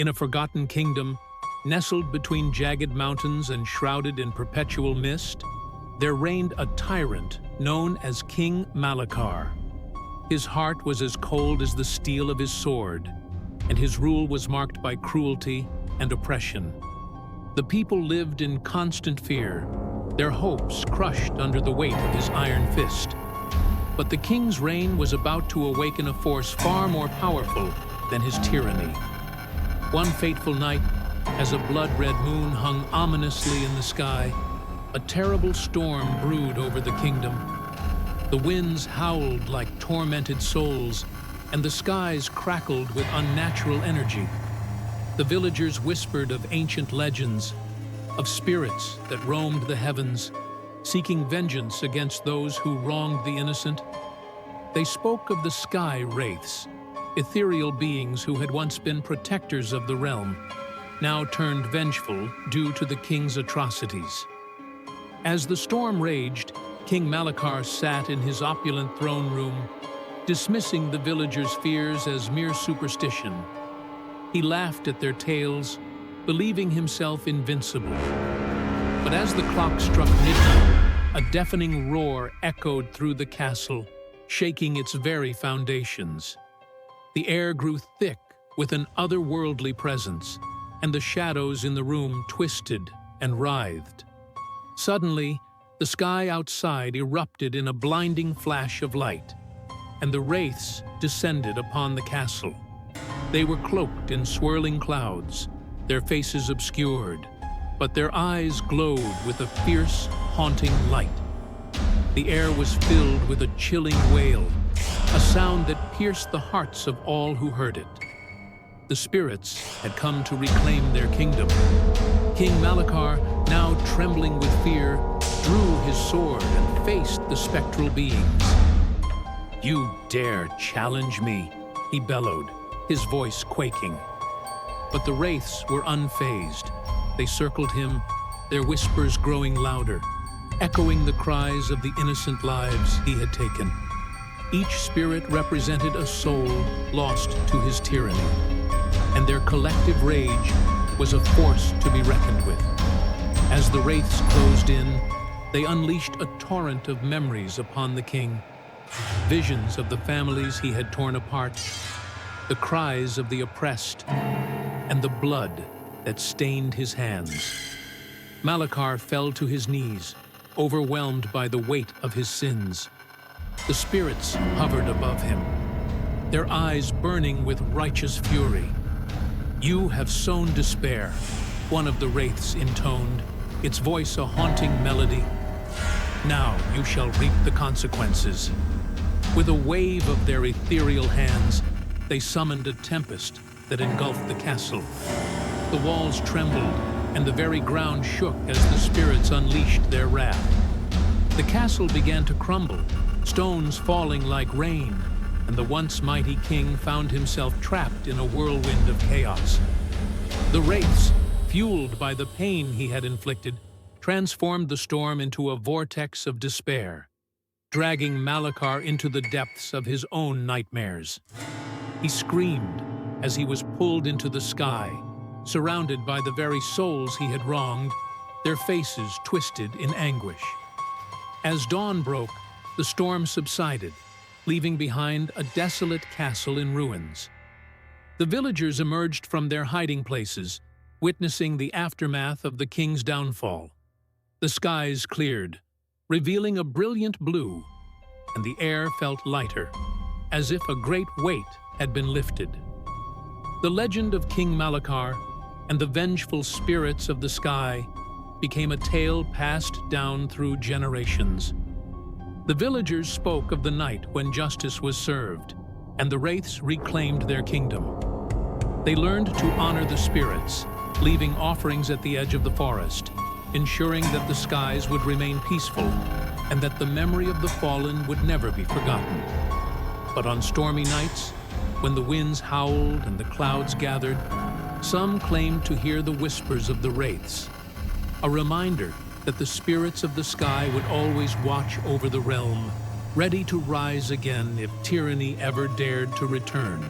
In a forgotten kingdom, nestled between jagged mountains and shrouded in perpetual mist, there reigned a tyrant known as King Malakar. His heart was as cold as the steel of his sword, and his rule was marked by cruelty and oppression. The people lived in constant fear, their hopes crushed under the weight of his iron fist. But the king's reign was about to awaken a force far more powerful than his tyranny. One fateful night, as a blood-red moon hung ominously in the sky, a terrible storm brewed over the kingdom. The winds howled like tormented souls, and the skies crackled with unnatural energy. The villagers whispered of ancient legends, of spirits that roamed the heavens, seeking vengeance against those who wronged the innocent. They spoke of the Sky Wraiths, ethereal beings who had once been protectors of the realm, now turned vengeful due to the king's atrocities. As the storm raged, King Malakar sat in his opulent throne room, dismissing the villagers' fears as mere superstition. He laughed at their tales, believing himself invincible. But as the clock struck midnight, a deafening roar echoed through the castle, shaking its very foundations. The air grew thick with an otherworldly presence, and the shadows in the room twisted and writhed. Suddenly, the sky outside erupted in a blinding flash of light, and the wraiths descended upon the castle. They were cloaked in swirling clouds, their faces obscured, but their eyes glowed with a fierce, haunting light. The air was filled with a chilling wail, a sound that pierced the hearts of all who heard it. The spirits had come to reclaim their kingdom. King Malakar, now trembling with fear, drew his sword and faced the spectral beings. "You dare challenge me?" he bellowed, his voice quaking. But the wraiths were unfazed. They circled him, their whispers growing louder, echoing the cries of the innocent lives he had taken. Each spirit represented a soul lost to his tyranny, and their collective rage was a force to be reckoned with. As the wraiths closed in, they unleashed a torrent of memories upon the king. Visions of the families he had torn apart, the cries of the oppressed, and the blood that stained his hands. Malakar fell to his knees, overwhelmed by the weight of his sins. The spirits hovered above him, their eyes burning with righteous fury. "You have sown despair," one of the wraiths intoned, its voice a haunting melody. "Now you shall reap the consequences." With a wave of their ethereal hands, they summoned a tempest that engulfed the castle. The walls trembled, and the very ground shook as the spirits unleashed their wrath. The castle began to crumble, stones falling like rain, and the once mighty king found himself trapped in a whirlwind of chaos. The wraiths, fueled by the pain he had inflicted, transformed the storm into a vortex of despair, dragging Malakar into the depths of his own nightmares. He screamed as he was pulled into the sky, surrounded by the very souls he had wronged, their faces twisted in anguish. As dawn broke, the storm subsided, leaving behind a desolate castle in ruins. The villagers emerged from their hiding places, witnessing the aftermath of the king's downfall. The skies cleared, revealing a brilliant blue, and the air felt lighter, as if a great weight had been lifted. The legend of King Malakar and the vengeful spirits of the sky became a tale passed down through generations. The villagers spoke of the night when justice was served, and the wraiths reclaimed their kingdom. They learned to honor the spirits, leaving offerings at the edge of the forest, ensuring that the skies would remain peaceful and that the memory of the fallen would never be forgotten. But on stormy nights, when the winds howled and the clouds gathered, some claimed to hear the whispers of the wraiths, a reminder that the spirits of the sky would always watch over the realm, ready to rise again if tyranny ever dared to return.